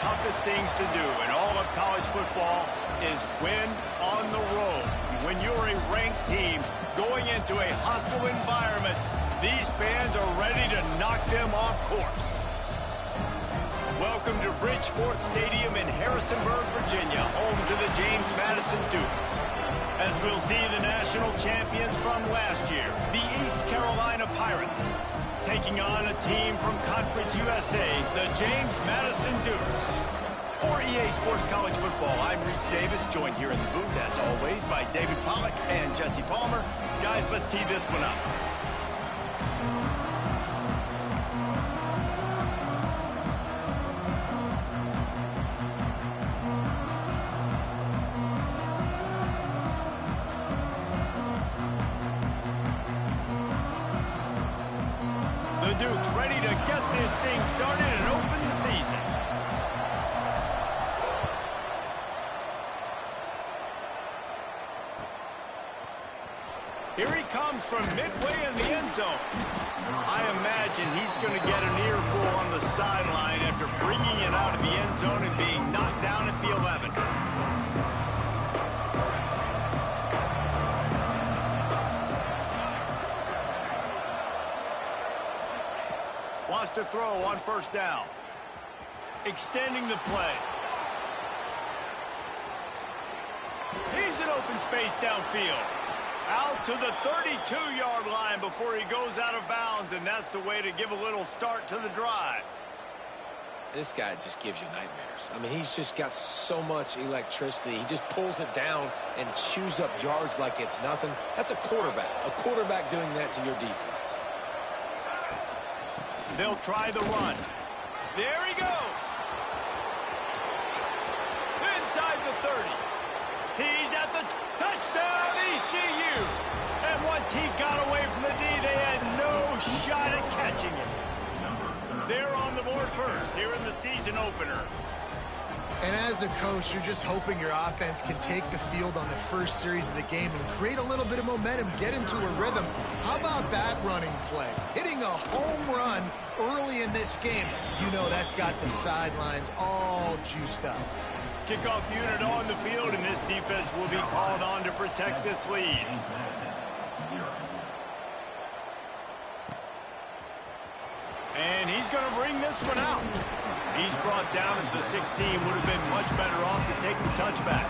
toughest things to do in all of college football is win on the road. When you're a ranked team going into a hostile environment, these fans are ready to knock them off course. Welcome to Bridgeport Stadium in Harrisonburg, Virginia, home to the James Madison Dukes. As we'll see the national champions from last year, the East Carolina Pirates, taking on a team from Conference USA, the James Madison Dukes. For EA Sports College Football, I'm Reese Davis, joined here in the booth, as always, by David Pollack and Jesse Palmer. Guys, let's tee this one up. The Dukes ready to get this thing started and open the season. Here he comes from midway in the end zone. I imagine he's going to get an earful on the sideline after bringing it out of the end zone and being knocked down at the 11. Wants to throw on first down. Extending the play. He's in open space downfield. Out to the 32-yard line before he goes out of bounds, and that's the way to give a little start to the drive. This guy just gives you nightmares. I mean, he's just got so much electricity. He just pulls it down and chews up yards like it's nothing. That's a quarterback. A quarterback doing that to your defense. They'll try the run. There he goes. Inside the 30. He's at the touchdown, ECU. And once he got away from the D, they had no shot at catching him. They're on the board first here in the season opener. And as a coach, you're just hoping your offense can take the field on the first series of the game and create a little bit of momentum, get into a rhythm. How about that running play? Hitting a home run early in this game. You know that's got the sidelines all juiced up. Kickoff unit on the field, and this defense will be called on to protect this lead. And he's going to bring this one out. He's brought down at the 16. Would have been much better off to take the touchback.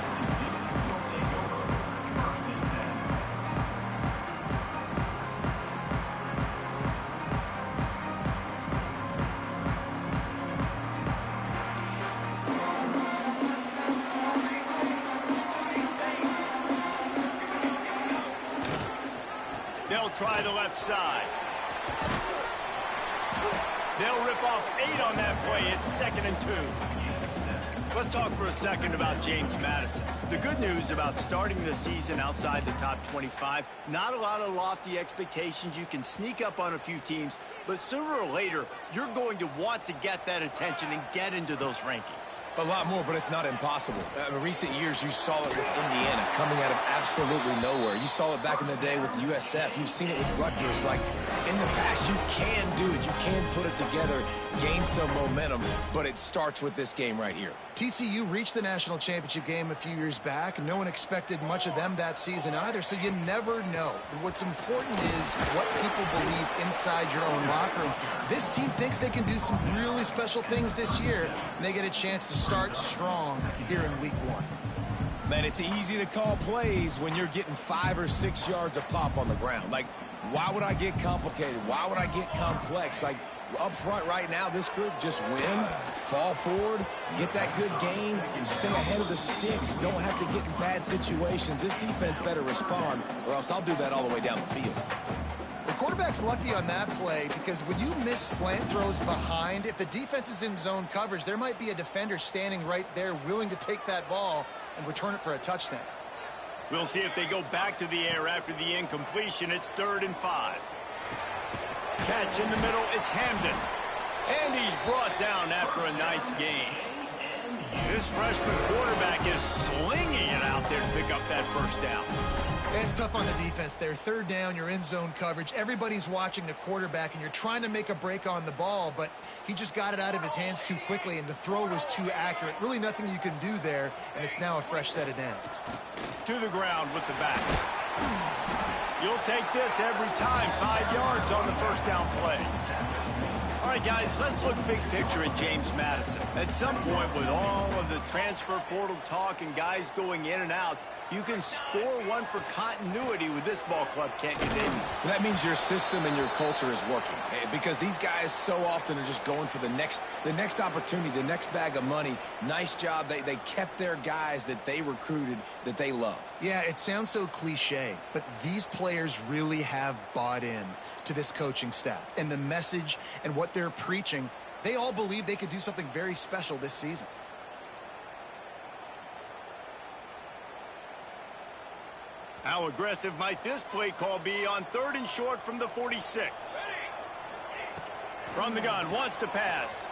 They'll try the left side. They'll rip off 8 on that play. It's 2nd and 2. Let's talk for a second about James Madison. The good news about starting the season outside the top 25, not a lot of lofty expectations. You can sneak up on a few teams, but sooner or later, you're going to want to get that attention and get into those rankings. A lot more, but it's not impossible. In recent years, you saw it with Indiana coming out of absolutely nowhere. You saw it back in the day with USF. You've seen it with Rutgers. Like, in the past, you can do it. You can put it together, gain some momentum, but it starts with this game right here. TCU reached the national championship game a few years back. No one expected much of them that season either, so you never know. What's important is what people believe inside your own locker room. This team thinks they can do some really special things this year, and they get a chance to start strong here in week 1. Man, it's easy to call plays when you're getting 5 or 6 yards of pop on the ground. Like, why would I get complicated? Why would I get complex? Like, up front right now, this group just win, fall forward, get that good gain, stay ahead of the sticks, don't have to get in bad situations. This defense better respond, or else I'll do that all the way down the field. The quarterback's lucky on that play because when you miss slant throws behind, if the defense is in zone coverage, there might be a defender standing right there willing to take that ball and return it for a touchdown. We'll see if they go back to the air after the incompletion. It's 3rd and 5. Catch in the middle, it's Hamden. And he's brought down after a nice gain. This freshman quarterback is slinging it out there to pick up that first down. It's tough on the defense there. Third down, you're in zone coverage. Everybody's watching the quarterback, and you're trying to make a break on the ball, but he just got it out of his hands too quickly, and the throw was too accurate. Really nothing you can do there, and it's now a fresh set of downs. To the ground with the back. You'll take this every time. 5 yards on the first down play. All right, guys, let's look big picture at James Madison. At some point, with all of the transfer portal talk and guys going in and out, you can score one for continuity with this ball club, can't you, Dave? That means your system and your culture is working, because these guys so often are just going for the next opportunity, the next bag of money. Nice job. They kept their guys that they recruited, that they love. Yeah, it sounds so cliche, but these players really have bought in to this coaching staff and the message and what they're preaching. They all believe they could do something very special this season. How aggressive might this play call be on 3rd and short from the 46? From the gun, wants to pass.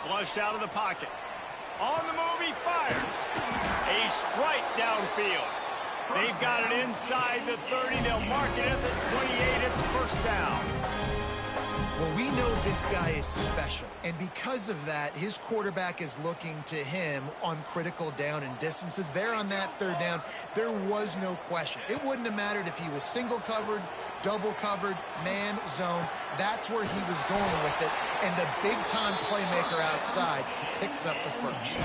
Flushed out of the pocket. On the move, he fires. A strike downfield. They've got it inside the 30. They'll mark it at the 28. It's first down. Well, we know this guy is special, and because of that, his quarterback is looking to him on critical down and distances. There on that 3rd down, there was no question. It wouldn't have mattered if he was single covered, double covered, man, zone. That's where he was going with it, and the big-time playmaker outside picks up the first.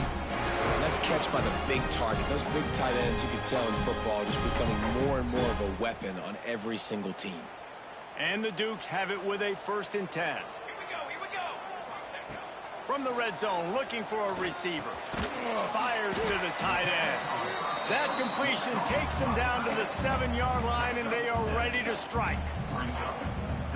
Nice catch by the big target. Those big tight ends, you can tell in football, just becoming more and more of a weapon on every single team. And the Dukes have it with a 1st and 10. Here we go. From the red zone, looking for a receiver. Fires to the tight end. That completion takes them down to the 7-yard line, and they are ready to strike.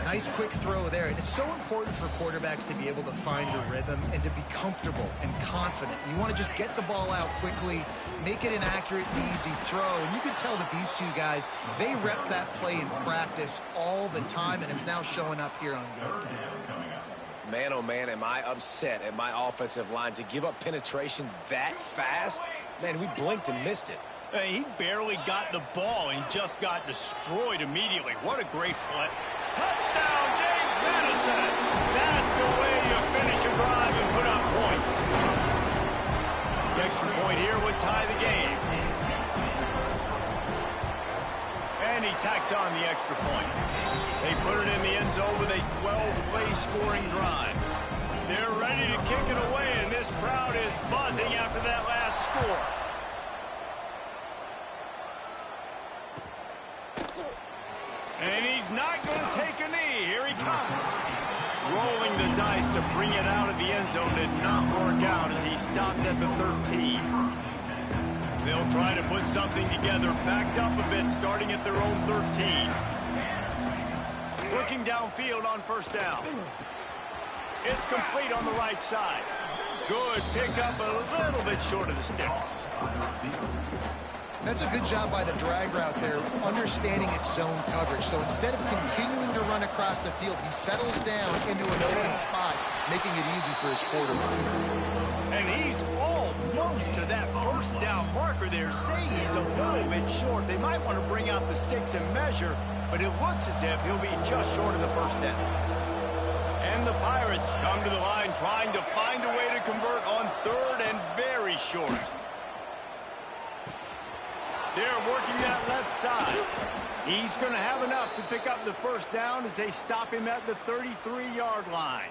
Nice quick throw there. And it's so important for quarterbacks to be able to find a rhythm and to be comfortable and confident. You want to just get the ball out quickly, make it an accurate and easy throw. And you can tell that these two guys, they rep that play in practice all the time, and it's now showing up here on game day. Man, oh man, am I upset at my offensive line to give up penetration that fast? Man, we blinked and missed it. He barely got the ball and just got destroyed immediately. What a great play. Touchdown, James Madison. That's the way you finish a drive and put up points. The extra point here would tie the game. And he tacks on the extra point. They put it in the end zone with a 12-play scoring drive. They're ready to kick it away, and this crowd is buzzing after that last score. And he's not going to take a knee. Here he comes. Rolling the dice to bring it out of the end zone did not work out as he stopped at the 13. They'll try to put something together, backed up a bit, starting at their own 13. Looking downfield on 1st down. It's complete on the right side. Good pickup, a little bit short of the sticks. That's a good job by the drag route there, understanding its zone coverage. So instead of continuing to run across the field, he settles down into an open spot, making it easy for his quarterback. And he's almost to that 1st down marker there, saying he's a little bit short. They might want to bring out the sticks and measure, but it looks as if he'll be just short of the 1st down. And the Pirates come to the line trying to find a way to convert on 3rd and very short. They're working that left side. He's going to have enough to pick up the 1st down as they stop him at the 33-yard line.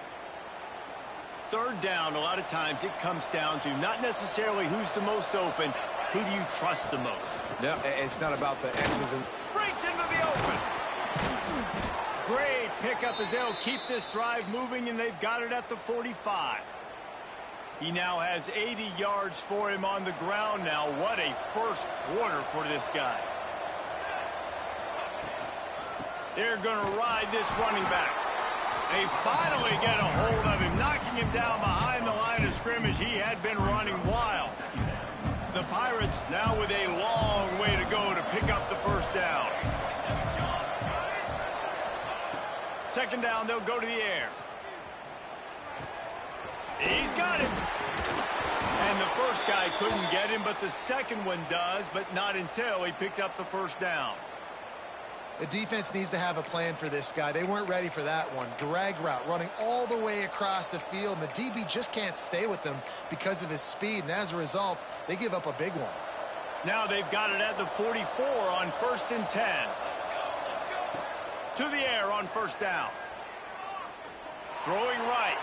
3rd down, a lot of times it comes down to not necessarily who's the most open, who do you trust the most? Yeah, it's not about the X's and... Breaks into the open. Great pickup as they'll keep this drive moving, and they've got it at the 45. He now has 80 yards for him on the ground now. What a first quarter for this guy. They're going to ride this running back. They finally get a hold of him, knocking him down behind the line of scrimmage. He had been running wild. The Pirates now with a long way to go to pick up the 1st down. 2nd down, they'll go to the air. He's got it. And the first guy couldn't get him, but the second one does, but not until he picks up the first down. The defense needs to have a plan for this guy. They weren't ready for that one. Drag route running all the way across the field, and the DB just can't stay with him because of his speed, and as a result, they give up a big one. Now they've got it at the 44 on 1st and 10. To the air on first down. Throwing right.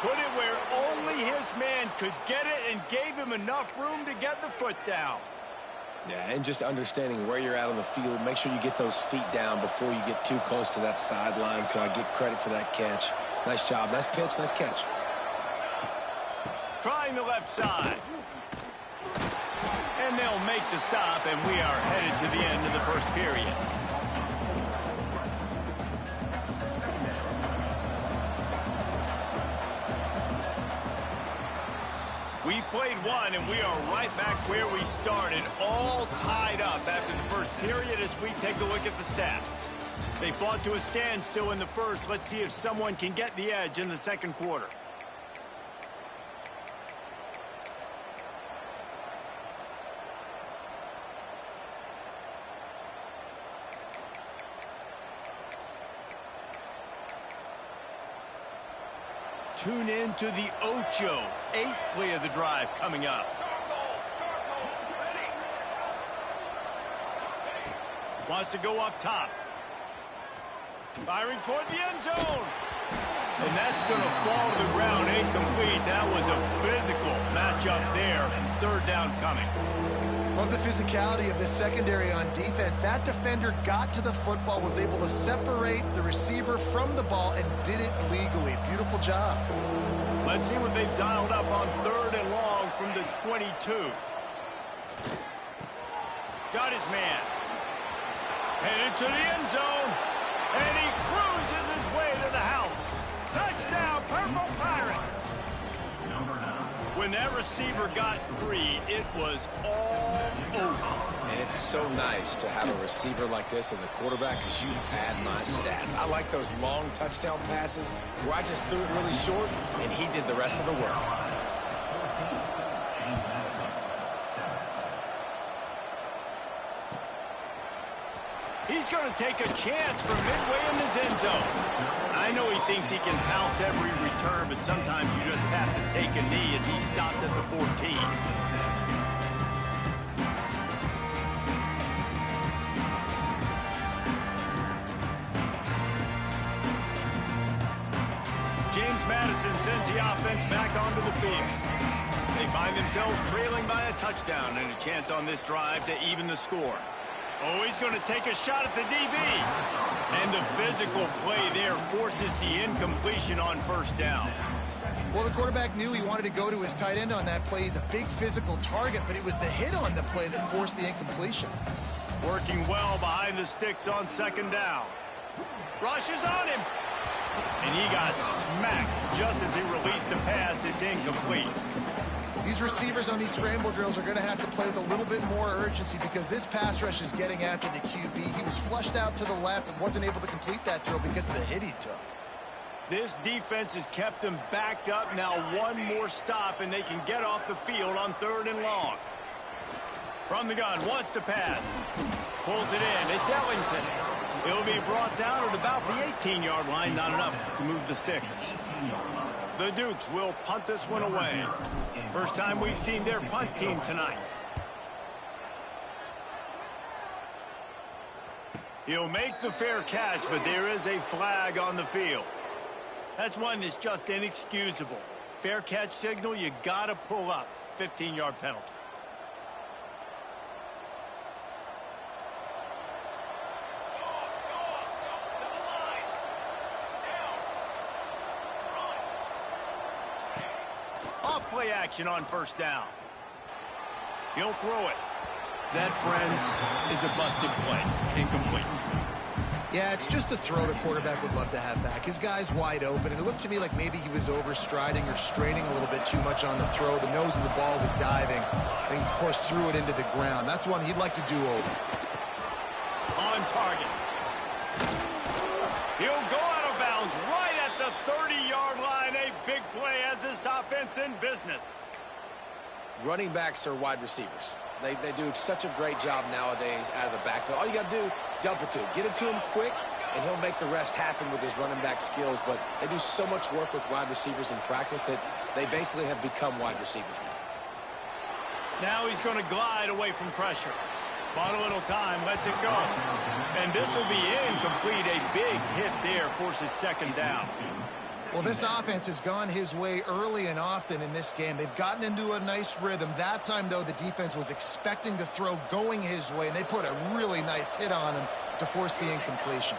Put it where only his man could get it and gave him enough room to get the foot down. Yeah, and just understanding where you're at on the field. Make sure you get those feet down before you get too close to that sideline, so I get credit for that catch. Nice job. Nice pitch. Nice catch. Trying the left side. And they'll make the stop, and we are headed to the end of the first period. We've played one, and we are right back where we started, all tied up after the first period as we take a look at the stats. They fought to a standstill in the first. Let's see if someone can get the edge in the second quarter. Tune in to the Ocho, 8th play of the drive coming up. Wants to go up top. Firing toward the end zone. And that's going to fall to the ground incomplete. That was a physical matchup there. 3rd down coming. Love the physicality of this secondary on defense. That defender got to the football, was able to separate the receiver from the ball, and did it legally. Beautiful job. Let's see what they've dialed up on 3rd and long from the 22. Got his man. Headed to the end zone. And he cruises his way to the house. Touchdown, Purple Pirates. When that receiver got free, it was all over. And it's so nice to have a receiver like this as a quarterback because you pad my stats. I like those long touchdown passes where I just threw it really short and he did the rest of the work. He's going to take a chance from midway in his end zone. I know he thinks he can house every return, but sometimes you just have to take a knee as he stopped at the 14. James Madison sends the offense back onto the field. They find themselves trailing by a touchdown and a chance on this drive to even the score. Oh, he's going to take a shot at the DB. And the physical play there forces the incompletion on first down. Well, the quarterback knew he wanted to go to his tight end on that play. He's a big physical target, but it was the hit on the play that forced the incompletion. Working well behind the sticks on 2nd down. Rushes on him. And he got smacked just as he released the pass. It's incomplete. These receivers on these scramble drills are going to have to play with a little bit more urgency because this pass rush is getting after the QB. He was flushed out to the left and wasn't able to complete that throw because of the hit he took. This defense has kept them backed up. Now one more stop and they can get off the field on 3rd and long. From the gun, wants to pass. Pulls it in. It's Ellington. He'll be brought down at about the 18-yard line. Not enough to move the sticks. The Dukes will punt this one away. First time we've seen their punt team tonight. He'll make the fair catch, but there is a flag on the field. That's one that's just inexcusable. Fair catch signal, you gotta pull up. 15-yard penalty. Off-play action on first down. He'll throw it. That, friends, is a busted play. Incomplete. Yeah, it's just a throw the quarterback would love to have back. His guy's wide open, and it looked to me like maybe he was overstriding or straining a little bit too much on the throw. The nose of the ball was diving, and he, of course, threw it into the ground. That's one he'd like to do over. On target. He'll go out of bounds right at the 30-yard line. A big play as this offense in business. running backs are wide receivers. They do such a great job nowadays out of the backfield. All you got to do, dump it to him. Get it to him quick, and he'll make the rest happen with his running back skills. But they do so much work with wide receivers in practice that they basically have become wide receivers now. Now he's going to glide away from pressure. Bought a little time, lets it go. And this will be incomplete. A big hit there forces second down. Well, this offense has gone his way early and often in this game. They've gotten into a nice rhythm. That time, though, the defense was expecting to throw going his way, and they put a really nice hit on him to force the incompletion.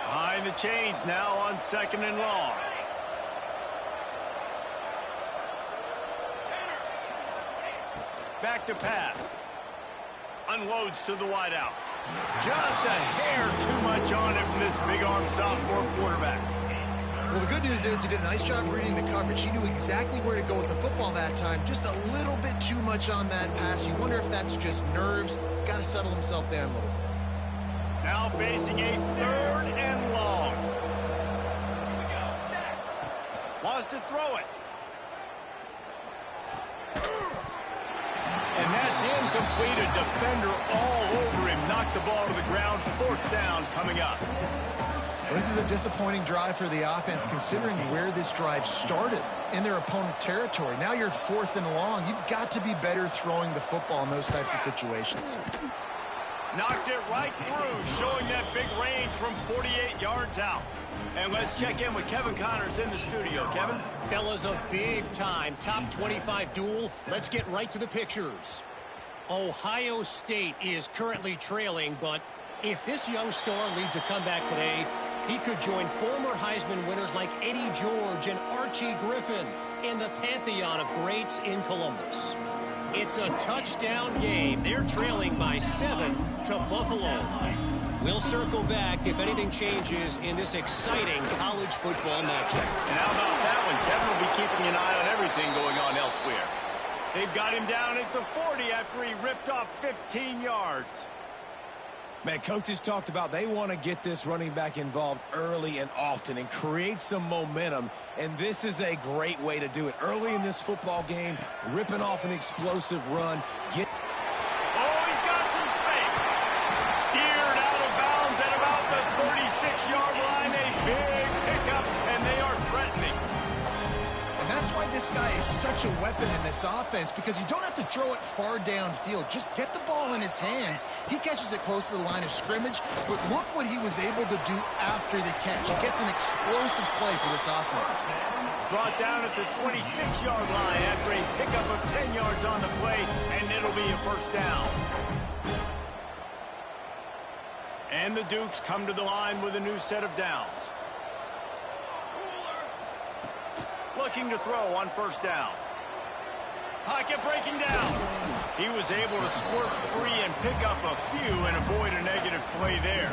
Behind the chains now on second and long. Back to pass. Unloads to the wideout. Just a hair too much on it from this big-arm sophomore quarterback. Well, the good news is he did a nice job reading the coverage. He knew exactly where to go with the football that time. Just a little bit too much on that pass. You wonder if that's just nerves. He's got to settle himself down a little bit. Now facing a third and long. Wants to throw it. And that's incomplete. A defender all over him. Knocked the ball to the ground. Fourth down coming up. This is a disappointing drive for the offense, considering where this drive started in their opponent territory. Now you're fourth and long. You've got to be better throwing the football in those types of situations. Knocked it right through, showing that big range from 48 yards out. And let's check in with Kevin Connors in the studio. Kevin? Fellas, a big-time top 25 duel. Let's get right to the pictures. Ohio State is currently trailing, but if this young star leads a comeback today, he could join former Heisman winners like Eddie George and Archie Griffin in the pantheon of greats in Columbus. It's a touchdown game. They're trailing by 7 to Buffalo. We'll circle back if anything changes in this exciting college football matchup. And how about that one? Kevin will be keeping an eye on everything going on elsewhere. They've got him down at the 40 after he ripped off 15 yards. Man, coaches talked about they want to get this running back involved early and often and create some momentum, and this is a great way to do it. Early in this football game, ripping off an explosive run. Oh, he's got some space. Steered out of bounds at about the 36-yard line. A big pickup, and they are threatening. And that's why this guy is such a weapon in this offense, because you don't have to throw it far downfield. Just get the ball in his hands. He catches it close to the line of scrimmage, but look what he was able to do after the catch. He gets an explosive play for this offense. Brought down at the 26-yard line after a pickup of 10 yards on the play, and it'll be a first down. And the Dukes come to the line with a new set of downs. Looking to throw on first down. Pocket breaking down. He was able to squirt free and pick up a few and avoid a negative play there.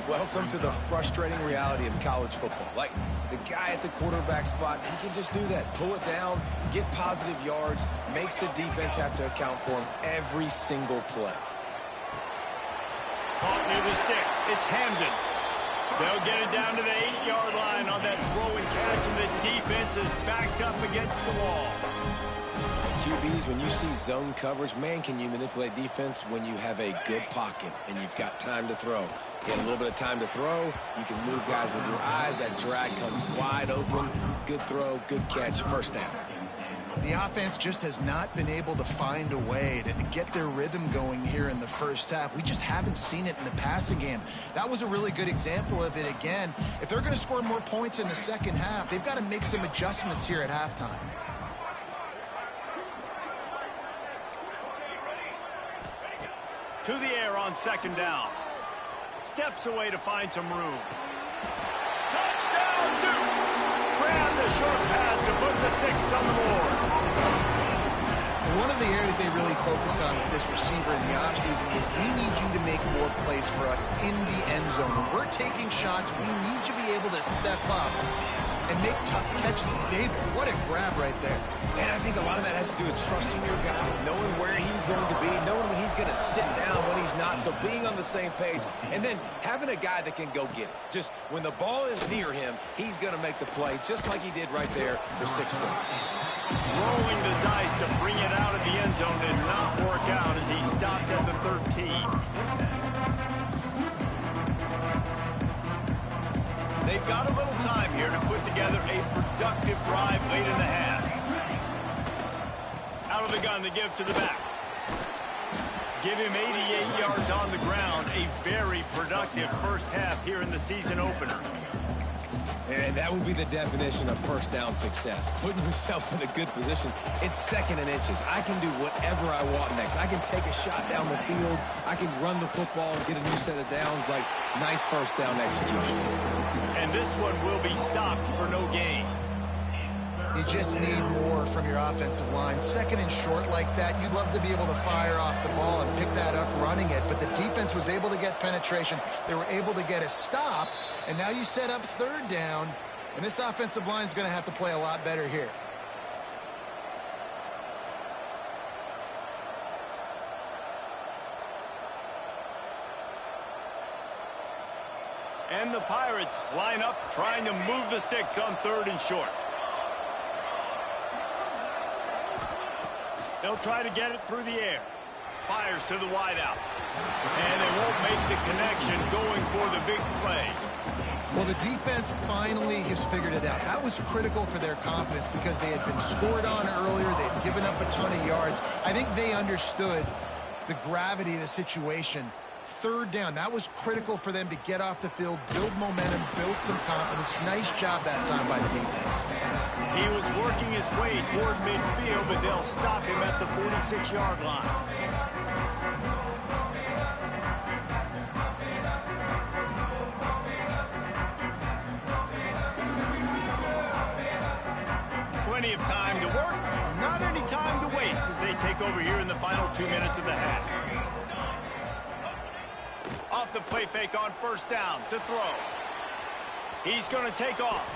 Welcome to the frustrating reality of college football. Like, the guy at the quarterback spot, he can just do that. Pull it down, get positive yards, makes the defense have to account for him every single play. Caught near the sticks. It's Hamden. They'll get it down to the 8-yard line on that throw and catch, and the defense is backed up against the wall. QBs, when you see zone coverage, man, can you manipulate defense when you have a good pocket and you've got time to throw. You get a little bit of time to throw, you can move guys with your eyes, that drag comes wide open, good throw, good catch, first down. The offense just has not been able to find a way to get their rhythm going here in the first half. We just haven't seen it in the passing game. That was a really good example of it again. If they're going to score more points in the second half, they've got to make some adjustments here at halftime. To the air on second down. Steps away to find some room. Touchdown, Dukes! Grab the short pass to put the 6 on the board. One of the areas they really focused on with this receiver in the offseason was, we need you to make more plays for us in the end zone. When we're taking shots, we need you to be able to step up and make tough catches. David, what a grab right there. And I think a lot of that has to do with trusting your guy, knowing where he's going to be, knowing when he's going to sit down, when he's not, so being on the same page, and then having a guy that can go get it. Just when the ball is near him, he's going to make the play, just like he did right there for 6 points. Rolling the dice to bring it out of the end zone did not work out as he stopped at the 13. They've got a little time here to put together a productive drive late in the half. Out of the gun to give to the back. Give him 88 yards on the ground. A very productive first half here in the season opener. And that would be the definition of first down success. Putting yourself in a good position. It's 2nd and inches. I can do whatever I want next. I can take a shot down the field. I can run the football and get a new set of downs. Like, nice first down execution. And this one will be stopped for no gain. You just need more from your offensive line. 2nd and short like that, you'd love to be able to fire off the ball and pick that up running it, but the defense was able to get penetration. They were able to get a stop, and now you set up 3rd down, and this offensive line is going to have to play a lot better here. And the Pirates line up trying to move the sticks on 3rd and short. They'll try to get it through the air. Fires to the wideout. And they won't make the connection going for the big play. Well, the defense finally has figured it out. That was critical for their confidence because they had been scored on earlier. They had given up a ton of yards. I think they understood the gravity of the situation. 3rd down, that was critical for them to get off the field, build momentum, build some confidence. Nice job that time by the defense. He was working his way toward midfield, but they'll stop him at the 46-yard line. Plenty of time to work, not any time to waste as they take over here in the final 2 minutes of the half. Off the play fake on 1st down to throw. He's going to take off.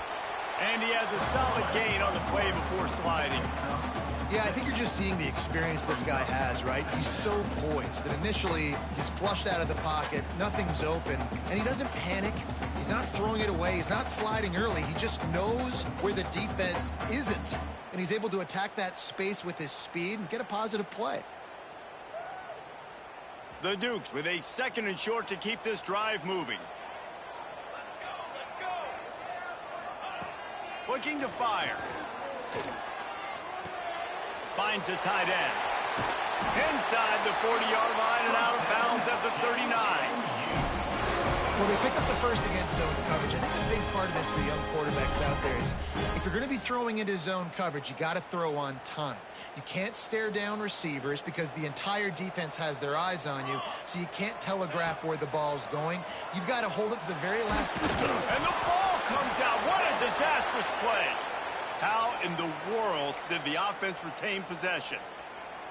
And he has a solid gain on the play before sliding. Yeah, I think you're just seeing the experience this guy has, right? He's so poised that initially he's flushed out of the pocket, nothing's open, and he doesn't panic. He's not throwing it away. He's not sliding early. He just knows where the defense isn't, and he's able to attack that space with his speed and get a positive play. The Dukes with a 2nd and short to keep this drive moving. Looking to fire. Finds the tight end. Inside the 40-yard line and out of bounds at the 39. Well, they pick up the first against zone coverage. I think a big part of this for young quarterbacks out there is if you're going to be throwing into zone coverage, you got to throw on time. You can't stare down receivers because the entire defense has their eyes on you, so you can't telegraph where the ball's going. You've got to hold it to the very last. And the ball comes out. What a disastrous play. How in the world did the offense retain possession?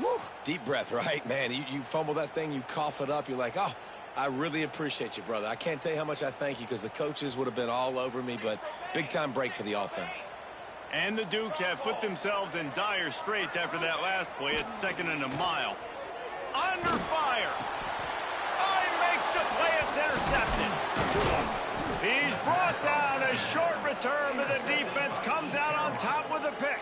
Woo, deep breath, right? Man, you fumble that thing, you cough it up, you're like, oh, I really appreciate you, brother. I can't tell you how much I thank you because the coaches would have been all over me, but big-time break for the offense. And the Dukes have put themselves in dire straits after that last play. It's 2nd and a mile. Under fire. Oh, he makes the play. It's intercepted. He's brought down. A short return, but the defense comes out on top with a pick.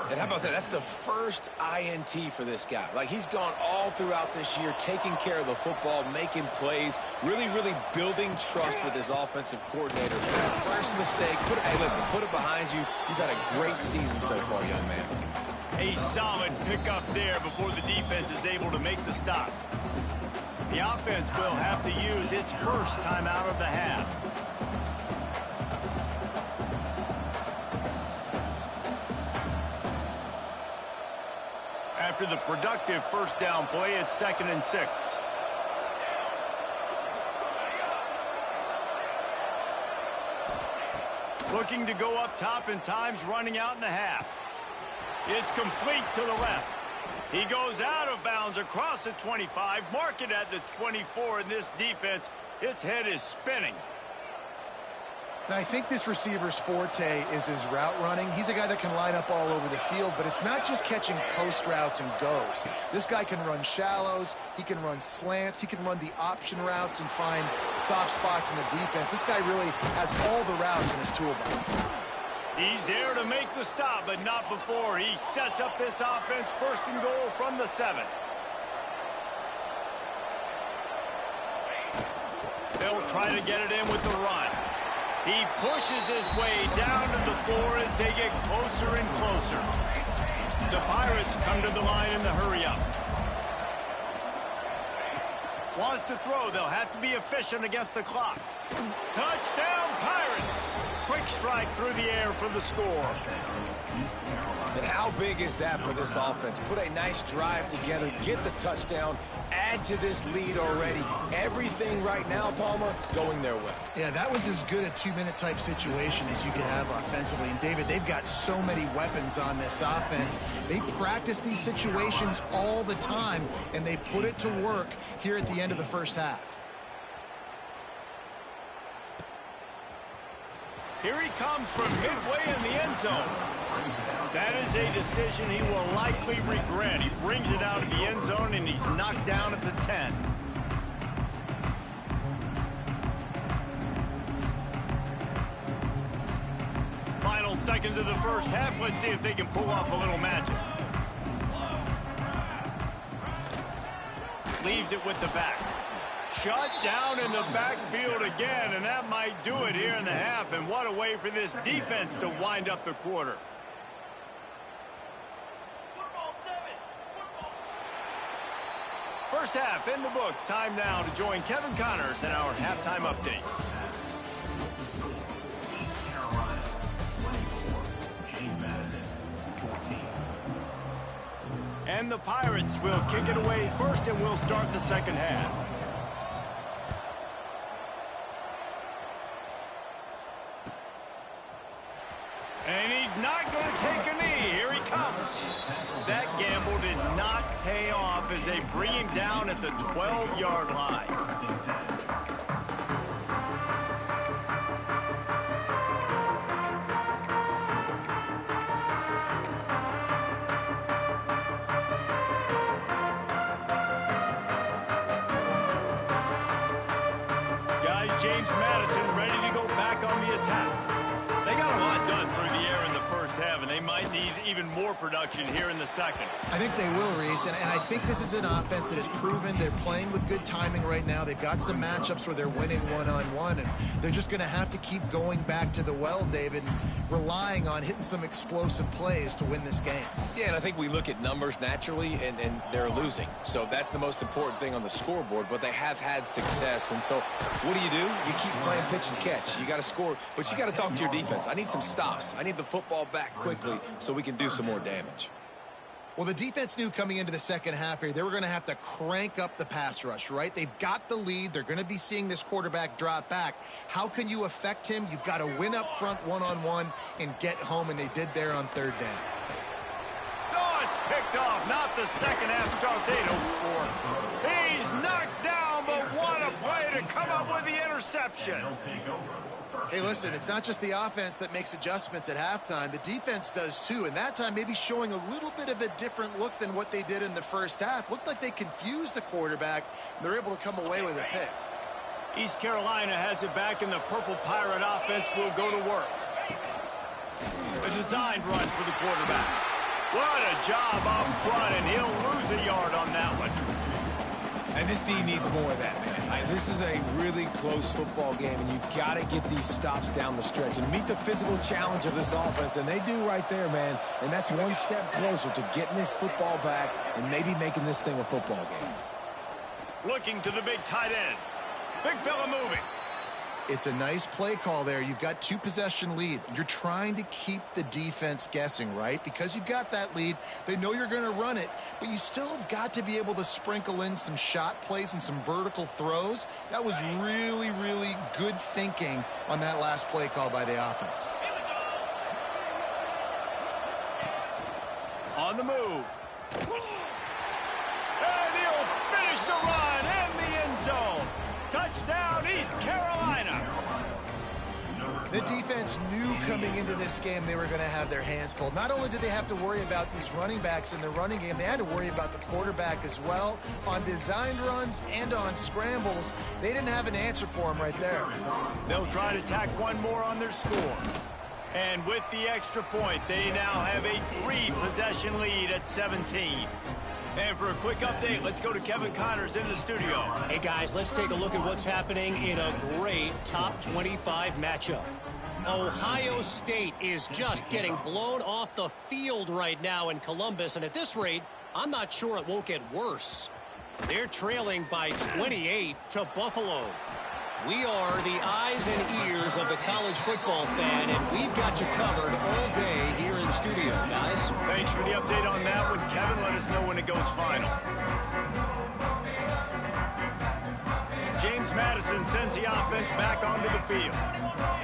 And how about that? That's the first INT for this guy. Like, he's gone all throughout this year, taking care of the football, making plays, really, really building trust with his offensive coordinator. First mistake, hey, listen, put it behind you. You've had a great season so far, young man. A solid pickup there before the defense is able to make the stop. The offense will have to use its first timeout of the half. After the productive first down play, it's 2nd and 6. Looking to go up top and time's running out in the half. It's complete to the left. He goes out of bounds across the 25, mark it at the 24, and this defense, its head is spinning. And I think this receiver's forte is his route running. He's a guy that can line up all over the field, but it's not just catching post routes and goes. This guy can run shallows, he can run slants, he can run the option routes and find soft spots in the defense. This guy really has all the routes in his toolbox. He's there to make the stop, but not before he sets up this offense. First and goal from the 7. They'll try to get it in with the run. He pushes his way down to the 4 as they get closer and closer. The Pirates come to the line in the hurry-up. Wants to throw. They'll have to be efficient against the clock. Touchdown, Pirates! Quick strike through the air for the score. And how big is that for this offense? Put a nice drive together, get the touchdown, add to this lead already. Everything right now, Palmer, going their way. Yeah, that was as good a 2-minute type situation as you could have offensively. And, David, they've got so many weapons on this offense. They practice these situations all the time, and they put it to work here at the end of the first half. Here he comes from midway in the end zone. That is a decision he will likely regret. He brings it out of the end zone, and he's knocked down at the 10. Final seconds of the first half. Let's see if they can pull off a little magic. Leaves it with the back. Shut down in the backfield again, and that might do it here in the half. And what a way for this defense to wind up the quarter. First half in the books. Time now to join Kevin Connors in our halftime update. And the Pirates will kick it away first, and we'll start the second half. And he's not going to take a knee. Here he comes. That gamble did not pay off as they bring him down at the 12-yard line. Guys, James Madison ready to go back on the attack. They got a lot done through the air in the first half, and they might need even more production here in the second. I think they will, Reese, and I think this is an offense that has proven they're playing with good timing right now. They've got some matchups where they're winning one-on-one, and they're just going to have to keep going back to the well, David, and relying on hitting some explosive plays to win this game. Yeah, and I think we look at numbers naturally, and they're losing. So that's the most important thing on the scoreboard, but they have had success. And so what do? You keep playing pitch and catch. You got to score, but you got to talk to your defense. I need some stops. I need the football back quickly so we can do some more damage. Well, the defense knew coming into the second half here, they were going to have to crank up the pass rush, right? They've got the lead. They're going to be seeing this quarterback drop back. How can you affect him? You've got to win up front one-on-one and get home, and they did there on third down. Oh, it's picked off. Not the second half start they'd hoped for. He's knocked down, but what a play to come up with the interception. Hey, listen, it's not just the offense that makes adjustments at halftime. The defense does too, and that time maybe showing a little bit of a different look than what they did in the first half. Looked like they confused the quarterback, and they're able to come away with a pick. East Carolina has it back, and the Purple Pirate offense will go to work. A designed run for the quarterback. What a job up front, and he'll lose a yard on that one. And this team needs more of that, man. This is a really close football game, and you've got to get these stops down the stretch and meet the physical challenge of this offense, and they do right there, man. And that's one step closer to getting this football back and maybe making this thing a football game. Looking to the big tight end. Big fella moving. It's a nice play call there. You've got 2-possession lead. You're trying to keep the defense guessing, right? Because you've got that lead, they know you're going to run it, but you still have got to be able to sprinkle in some shot plays and some vertical throws. That was really, really good thinking on that last play call by the offense. On the move. And he'll finish the run in the end zone. Touchdown, East Carolina. The defense knew coming into this game they were going to have their hands full. Not only did they have to worry about these running backs in the running game, they had to worry about the quarterback as well. On designed runs and on scrambles, they didn't have an answer for him right there. They'll try to tack one more on their score. And with the extra point, they now have a 3-possession lead at 17. And for a quick update, let's go to Kevin Connors in the studio. Hey, guys, let's take a look at what's happening in a great top 25 matchup. Ohio State is just getting blown off the field right now in Columbus, and at this rate, I'm not sure it won't get worse. They're trailing by 28 to Buffalo. We are the eyes and ears of the college football fan, and we've got you covered all day here in studio, guys. Thanks for the update on that one, Kevin. Let us know when it goes final. James Madison sends the offense back onto the field.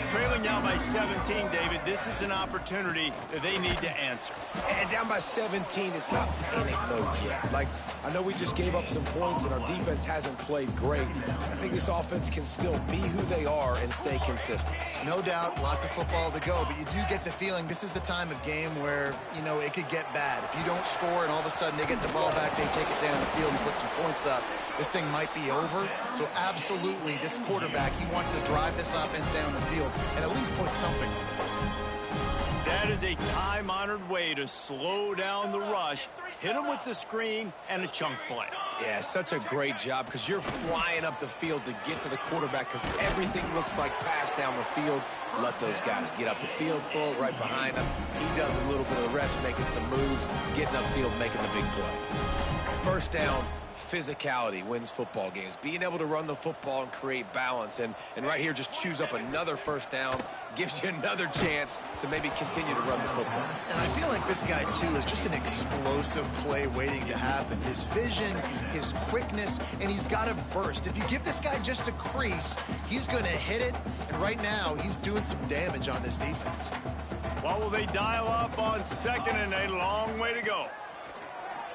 Trailing now by 17, David. This is an opportunity that they need to answer. And down by 17, it's not panic mode yet. Like, I know we just gave up some points and our defense hasn't played great. I think this offense can still be who they are and stay consistent. No doubt, lots of football to go, but you do get the feeling this is the time of game where, you know, it could get bad. If you don't score and all of a sudden they get the ball back, they take it down the field and put some points up, this thing might be over. So absolutely, this quarterback, he wants to drive this offense down the field and at least put something. That is a time-honored way to slow down the rush, hit them with the screen, and a chunk play. Yeah, such a great job because you're flying up the field to get to the quarterback because everything looks like pass down the field. Let those guys get up the field, throw it right behind him. He does a little bit of the rest, making some moves, getting upfield, making the big play. First down, physicality wins football games. Being able to run the football and create balance. And right here, just choose up another first down, gives you another chance to maybe continue to run the football. And I feel like this guy, too, is just an explosive play waiting to happen. His vision, his quickness, and he's got a burst. If you give this guy just a crease, he's going to hit it. And right now, he's doing some damage on this defense. What will they dial up on second and a long way to go?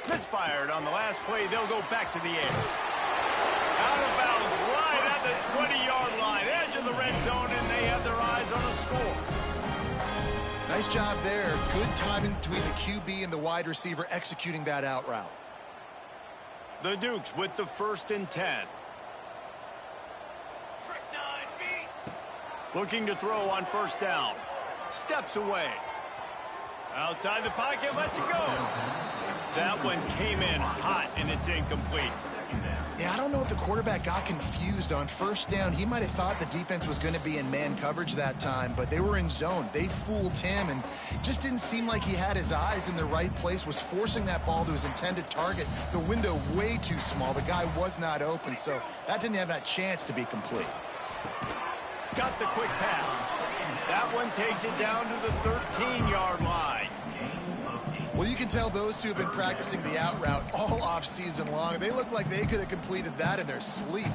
Misfired on the last play. They'll go back to the air. Out of bounds, right at the 20-yard line, edge of the red zone, and they have their eyes on a score. Nice job there. Good timing between the QB and the wide receiver executing that out route. The Dukes with the 1st and 10. Looking to throw on first down. Steps away. Outside the pocket, lets it go. That one came in hot, and it's incomplete. Yeah, I don't know if the quarterback got confused on first down. He might have thought the defense was going to be in man coverage that time, but they were in zone. They fooled him, and just didn't seem like he had his eyes in the right place, was forcing that ball to his intended target. The window way too small. The guy was not open, so that didn't have that chance to be complete. Got the quick pass. That one takes it down to the 13-yard line. Well, you can tell those two have been practicing the out route all off-season long. They look like they could have completed that in their sleep.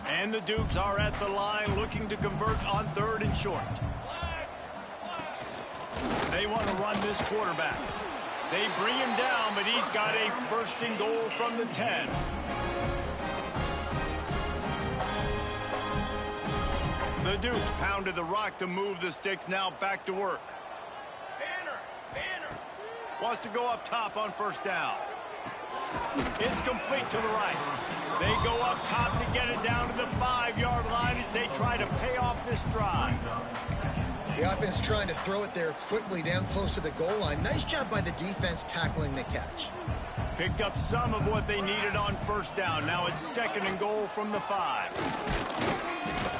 And the Dukes are at the line looking to convert on 3rd and short. They want to run this quarterback. They bring him down, but he's got a 1st and goal from the 10. The Dukes pounded the rock to move the sticks, now back to work. Banner. Wants to go up top on first down. It's complete to the right. They go up top to get it down to the 5-yard line as they try to pay off this drive. The offense trying to throw it there quickly down close to the goal line. Nice job by the defense tackling the catch. Picked up some of what they needed on first down. Now it's 2nd and goal from the 5.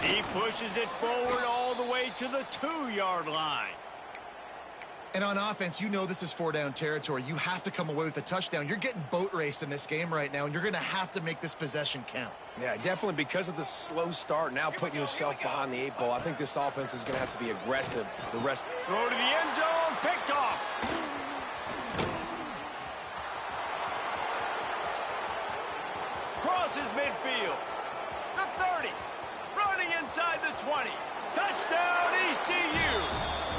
He pushes it forward all the way to the 2-yard line. And on offense, you know this is 4-down territory. You have to come away with a touchdown. You're getting boat raced in this game right now, and you're going to have to make this possession count. Yeah, definitely because of the slow start, now putting yourself behind the 8 ball. I think this offense is going to have to be aggressive. The rest. Throw to the end zone, picked off. Crosses midfield. The 30. Running inside the 20. Touchdown, ECU.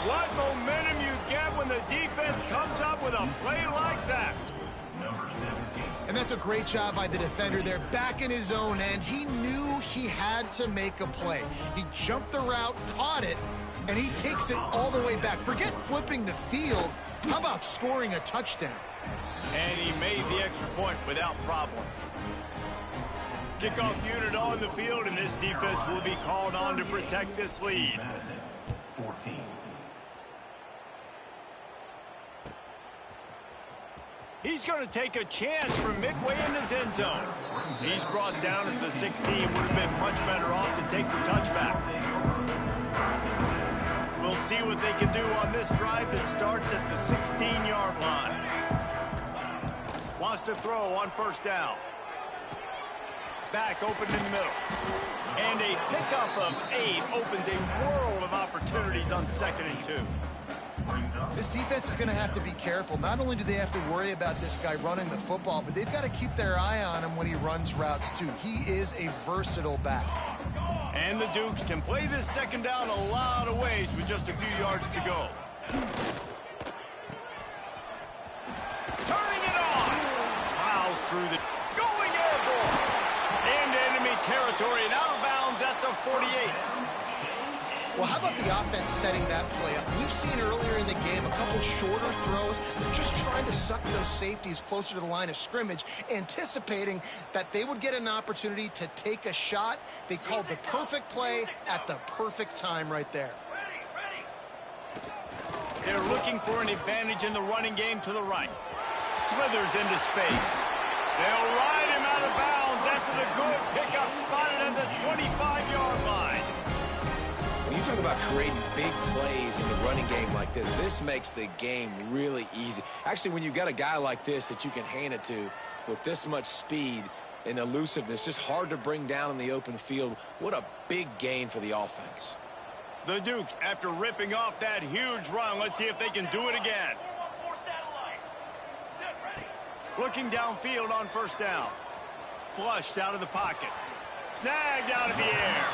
What momentum you get when the defense comes up with a play like that. And that's a great job by the defender there, back in his own end. He knew he had to make a play. He jumped the route, caught it, and he takes it all the way back. Forget flipping the field. How about scoring a touchdown? And he made the extra point without problem. Kickoff unit on the field, and this defense will be called on to protect this lead. 14. He's going to take a chance from midway in his end zone. He's brought down at the 16. Would have been much better off to take the touchback. We'll see what they can do on this drive that starts at the 16-yard line. Wants to throw on first down. Back open in the middle. And a pickup of 8 opens a world of opportunities on 2nd and 2. This defense is going to have to be careful. Not only do they have to worry about this guy running the football, but they've got to keep their eye on him when he runs routes too. He is a versatile back. And the Dukes can play this second down a lot of ways with just a few yards to go. Turning it on. Plows through the going airborne. Into enemy territory and out of bounds at the 48. Well, how about the offense setting that play up? We've seen earlier in the game a couple shorter throws. They're just trying to suck those safeties closer to the line of scrimmage, anticipating that they would get an opportunity to take a shot. They called the perfect play at the perfect time right there. They're looking for an advantage in the running game to the right. Slithers into space. They'll ride him out of bounds after the good pickup spotted at the 25-yard line. When you talk about creating big plays in the running game like this makes the game really easy. Actually, when you've got a guy like this that you can hand it to with this much speed and elusiveness, just hard to bring down in the open field, what a big gain for the offense. The Dukes, after ripping off that huge run, let's see if they can do it again. Looking downfield on first down. Flushed out of the pocket. Snagged out of the air.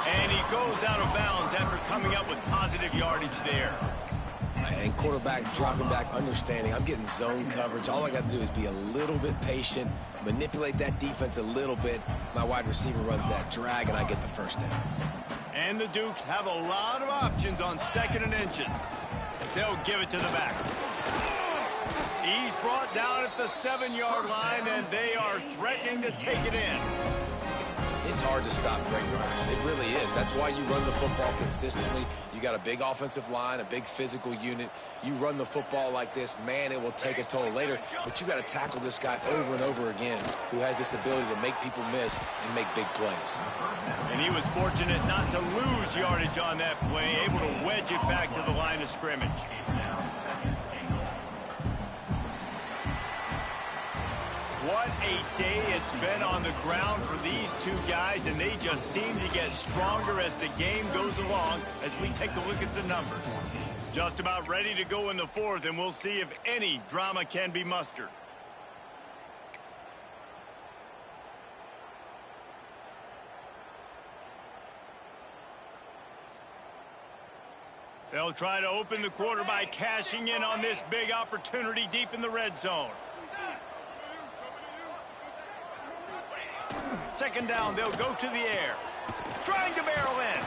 And he goes out of bounds after coming up with positive yardage there. And quarterback dropping back, understanding I'm getting zone coverage. All I got to do is be a little bit patient, manipulate that defense a little bit. My wide receiver runs that drag, and I get the first down. And the Dukes have a lot of options on 2nd and inches. They'll give it to the back. He's brought down at the 7-yard line, and they are threatening to take it in. It's hard to stop great runners. It really is. That's why you run the football consistently. You got a big offensive line, a big physical unit. You run the football like this, man, it will take a toll later. But you got to tackle this guy over and over again who has this ability to make people miss and make big plays. And he was fortunate not to lose yardage on that play, able to wedge it back to the line of scrimmage. What a day it's been on the ground for these two guys, and they just seem to get stronger as the game goes along as we take a look at the numbers. Just about ready to go in the 4th, and we'll see if any drama can be mustered. They'll try to open the quarter by cashing in on this big opportunity deep in the red zone. 2nd down, they'll go to the air. Trying to barrel in.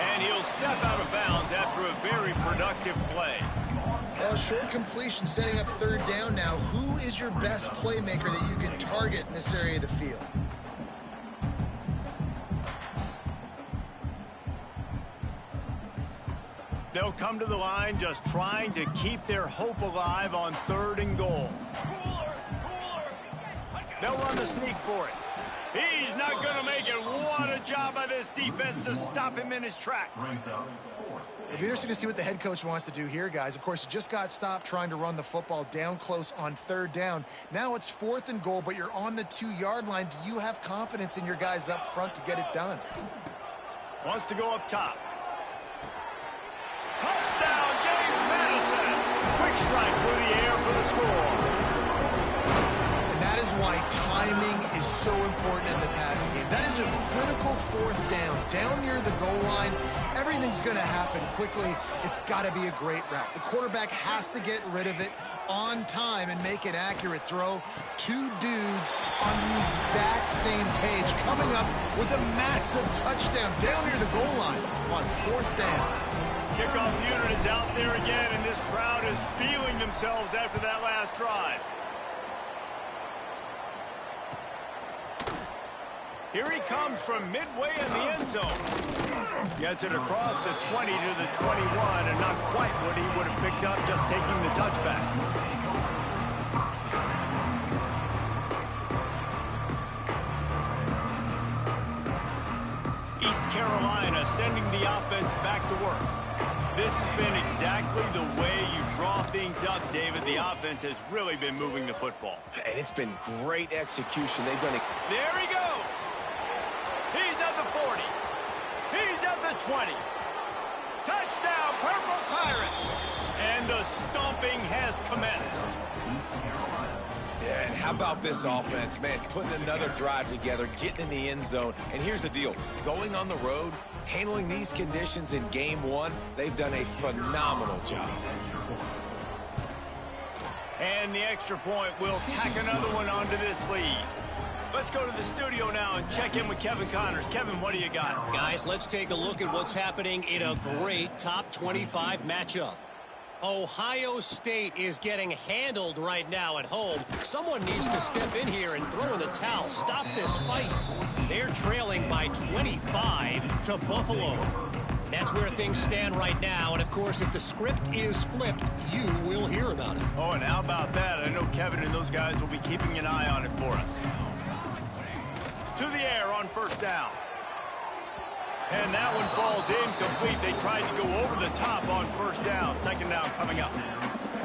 And he'll step out of bounds after a very productive play. Well, short completion setting up 3rd down now. Who is your best playmaker that you can target in this area of the field? They'll come to the line just trying to keep their hope alive on 3rd and goal. They'll run the sneak for it. He's not going to make it. What a job by this defense to stop him in his tracks. It'll be interesting to see what the head coach wants to do here, guys. Of course, you just got stopped trying to run the football down close on 3rd down. Now it's 4th and goal, but you're on the 2-yard line. Do you have confidence in your guys up front to get it done? Wants to go up top. Touchdown, James Madison. Quick strike through the air for the score. And that is why timing is so important in the passing game. That is a critical fourth down. Down near the goal line, everything's going to happen quickly. It's got to be a great route. The quarterback has to get rid of it on time and make an accurate throw. Two dudes on the exact same page coming up with a massive touchdown down near the goal line on fourth down. Kickoff unit is out there again, and this crowd is feeling themselves after that last drive. Here he comes from midway in the end zone. Gets it across the 20 to the 21, and not quite what he would have picked up just taking the touchback. East Carolina sending the offense back to work. This has been exactly the way you draw things up, David. The offense has really been moving the football. And it's been great execution. They've done it. There he goes. He's at the 40. He's at the 20. Touchdown, Purple Pirates. And the stomping has commenced. Yeah, and how about this offense, man, putting another drive together, getting in the end zone. And here's the deal. Going on the road, handling these conditions in game one, they've done a phenomenal job. And the extra point will tack another one onto this lead. Let's go to the studio now and check in with Kevin Connors. Kevin, what do you got? Guys, let's take a look at what's happening in a great top 25 matchup. Ohio State is getting handled right now at home. Someone needs to step in here and throw in the towel. Stop this fight. They're trailing by 25 to Buffalo. That's where things stand right now. And, of course, if the script is flipped, you will hear about it. Oh, and how about that? I know Kevin and those guys will be keeping an eye on it for us. To the air on first down. And that one falls incomplete. They tried to go over the top on first down. Second down coming up.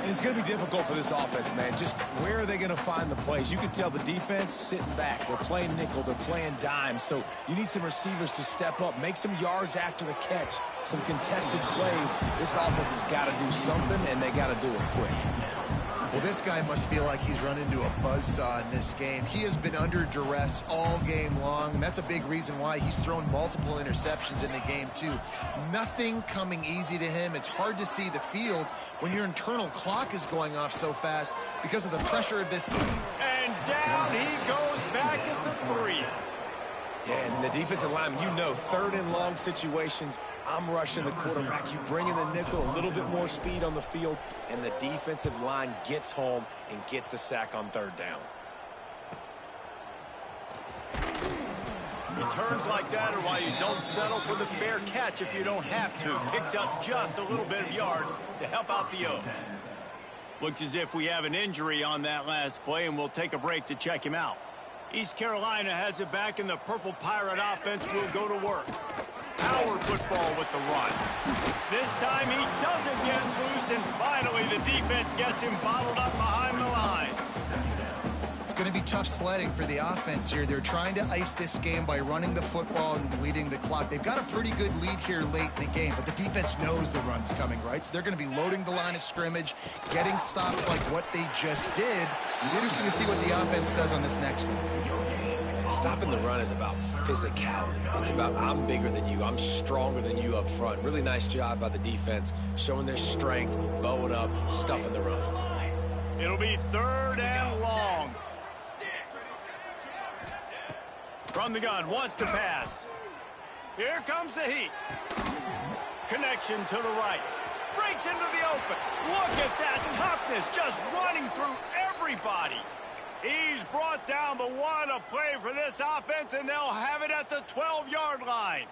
And it's going to be difficult for this offense, man. Just where are they going to find the plays? You can tell the defense sitting back. They're playing nickel. They're playing dime. So you need some receivers to step up, make some yards after the catch, some contested plays. This offense has got to do something, and they got to do it quick. Well, this guy must feel like he's run into a buzzsaw in this game. He has been under duress all game long, and that's a big reason why he's thrown multiple interceptions in the game, too. Nothing coming easy to him. It's hard to see the field when your internal clock is going off so fast because of the pressure of this game. And down he goes back at the 3. Yeah, and the defensive line, you know, third and long situations, I'm rushing the quarterback. You bring in the nickel, a little bit more speed on the field, and the defensive line gets home and gets the sack on third down. Returns like that are why you don't settle for the fair catch if you don't have to. Picks up just a little bit of yards to help out the O. Looks as if we have an injury on that last play, and we'll take a break to check him out. East Carolina has it back, and the Purple Pirate offense will go to work. Power football with the run. This time he doesn't get loose, and finally the defense gets him bottled up behind the line. It's going to be tough sledding for the offense here. They're trying to ice this game by running the football and bleeding the clock. They've got a pretty good lead here late in the game, but the defense knows the run's coming, right? So they're going to be loading the line of scrimmage, getting stops like what they just did. It'll be interesting to see what the offense does on this next one. Stopping the run is about physicality. It's about I'm bigger than you. I'm stronger than you up front. Really nice job by the defense, showing their strength, bowing up, stuffing the run. It'll be third and long. From the gun, wants to pass. Here comes the heat. Connection to the right. Breaks into the open. Look at that toughness, just running through everybody. He's brought down, but what a play for this offense, and they'll have it at the 12-yard line.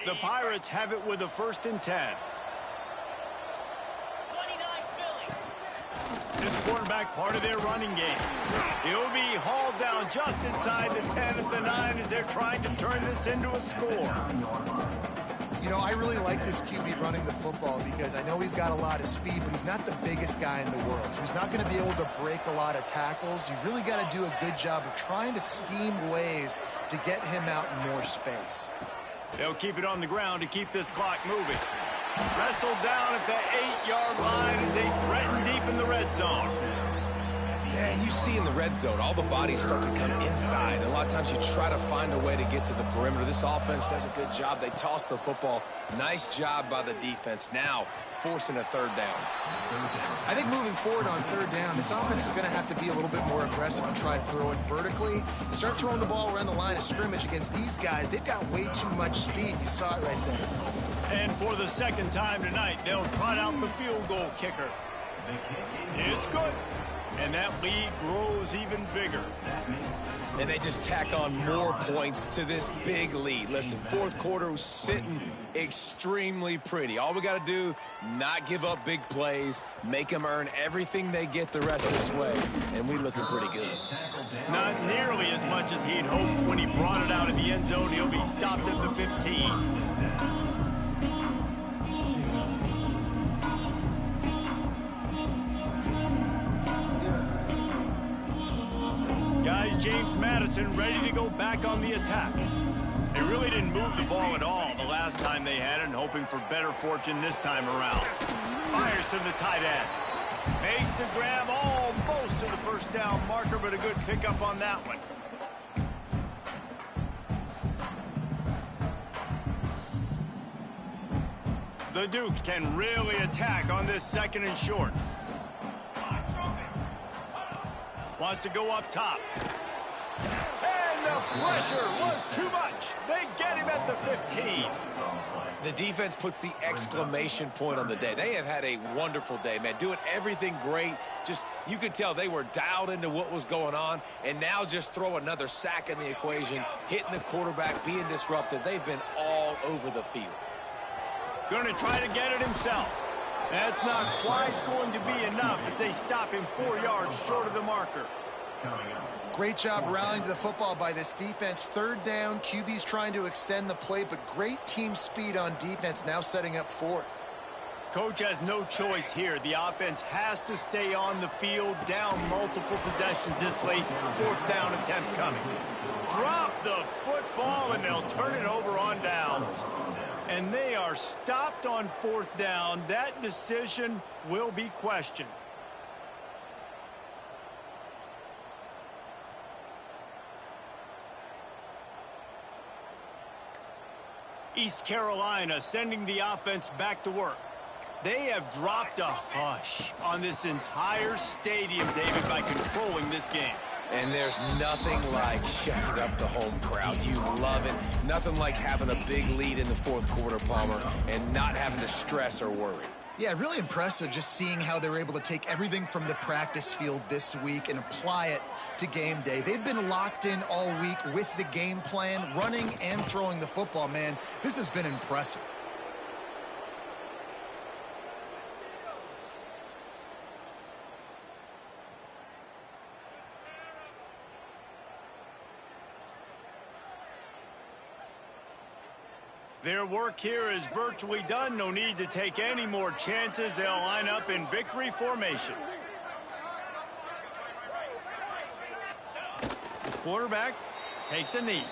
The Pirates have it with a 1st and 10. This quarterback part of their running game. He'll be hauled down just inside the 10 at the 9 as they're trying to turn this into a score. You know, I really like this QB running the football because I know he's got a lot of speed, but he's not the biggest guy in the world. So he's not going to be able to break a lot of tackles. You really got to do a good job of trying to scheme ways to get him out in more space. They'll keep it on the ground to keep this clock moving. Wrestled down at the 8-yard line as they threaten deep in the red zone. Yeah, and you see in the red zone, all the bodies start to come inside. A lot of times you try to find a way to get to the perimeter. This offense does a good job. They toss the football. Nice job by the defense. Now forcing a third down. I think moving forward on third down, this offense is going to have to be a little bit more aggressive and try to throw it vertically. Start throwing the ball around the line of scrimmage against these guys. They've got way too much speed. You saw it right there. And for the second time tonight, they'll trot out the field goal kicker. It's good. And that lead grows even bigger. And they just tack on more points to this big lead. Listen, fourth quarter was sitting extremely pretty. All we got to do, not give up big plays, make them earn everything they get the rest of this way, and we looking pretty good. Not nearly as much as he'd hoped when he brought it out of the end zone. He'll be stopped at the 15. Guys, James Madison ready to go back on the attack. They really didn't move the ball at all the last time they had it, and hoping for better fortune this time around. Fires to the tight end. Makes the grab almost to the first down marker, but a good pickup on that one. The Dukes can really attack on this second and short. Wants to go up top. And the pressure was too much. They get him at the 15. The defense puts the exclamation point on the day. They have had a wonderful day, man. Doing everything great. Just, you could tell they were dialed into what was going on. And now just throw another sack in the equation. Hitting the quarterback, being disruptive. They've been all over the field. Going to try to get it himself. That's not quite going to be enough as they stop him 4 yards short of the marker. Great job rallying to the football by this defense. Third down, QB's trying to extend the play, but great team speed on defense, now setting up fourth. Coach has no choice here. The offense has to stay on the field, down multiple possessions this late. Fourth down attempt coming. Drop the football, and they'll turn it over on downs. And they are stopped on fourth down. That decision will be questioned. East Carolina sending the offense back to work. They have dropped a hush on this entire stadium, David, by controlling this game. And there's nothing like shutting up the home crowd. You love it. Nothing like having a big lead in the fourth quarter, Palmer, and not having to stress or worry. Yeah, really impressive just seeing how they were able to take everything from the practice field this week and apply it to game day. They've been locked in all week with the game plan, running and throwing the football, man. This has been impressive. Their work here is virtually done. No need to take any more chances. They'll line up in victory formation. The quarterback takes a knee.